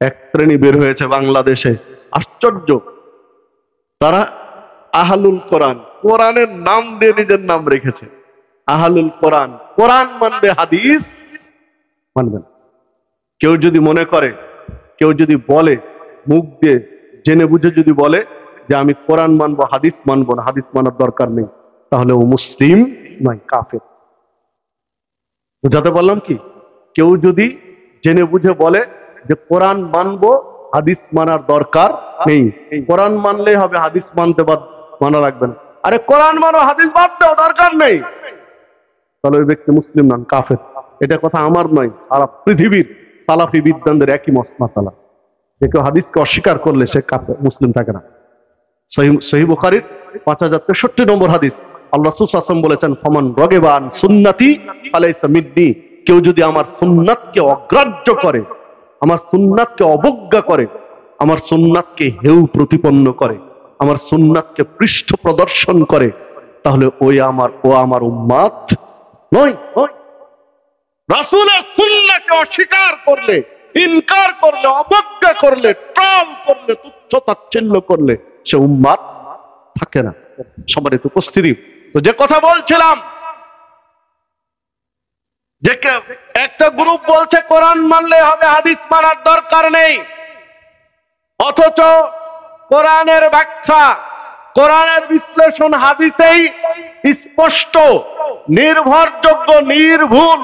এক শ্রেণী বের হয়েছে বাংলাদেশে, আশ্চর্য, তারা আহলুল কোরআন, কোরআনের নাম দিয়ে নিজের নাম রেখেছে আহলুল কোরআন। কোরআন মানবে, হাদিস মানবে না। কেউ যদি মনে করে, কেউ যদি বলে, মুখ দিয়ে জেনে বুঝে যদি বলে যে আমি কোরআন মানবো, হাদিস মানবো না, হাদিস মানার দরকার নেই, তাহলে ও মুসলিম নয়, কাফের। বুঝাতে পারলাম কি? কেউ যদি জেনে বুঝে বলে যে কোরআন মানবো, হাদিস মানার দরকার নেই, কোরআন মানলেই হবে, হাদিস মানা রাখবে না, আরে কোরআন মানো, হাদিস বাদ দাও, দরকার নেই, তাহলে ওই ব্যক্তি মুসলিম নন, কাফের। এটা কথা আমার নয়, সারা পৃথিবীর সালাফি বিদ্বানদের একই মাসালা, যে কেউ হাদিসকে অস্বীকার করলে সে কাফের, মুসলিম থাকে না। সহিহ বুখারীর 5063 নম্বর হাদিস, আল্লাহ রাসূল সাল্লাল্লাহু আলাইহি ওয়াসাল্লাম বলেছেন, ফামান রাগিবান সুন্নতি ফালাইসা মিন্নি, কেউ যদি আমার সুন্নাতকে অগ্রাহ্য করে, আমার সুন্নাতকে অবজ্ঞা করে, আমার সুন্নাতকে হেউ প্রতিপন্ন করে, আমার সুন্নাতকে পৃষ্ঠ প্রদর্শন করে, তাহলে ও আমার উম্মত নয়। রাসূলের সুন্নাহকে অস্বীকার করলে, ইনকার করলে, অবজ্ঞা করলে, ট্রল করলে, তুচ্ছ তাচ্ছিল্য করলে সে উম্মত থাকে না। সম্মানিত উপস্থিতি, তো যে কথা বলছিলাম, যে একটা গ্রুপ বলছে কোরআন মানলে হবে, হাদিস মানার দরকার নেই, অথচ কোরআনের ব্যাখ্যা, কোরআনের বিশ্লেষণ হাদিসেই স্পষ্ট, নির্ভরযোগ্য, নির্ভুল,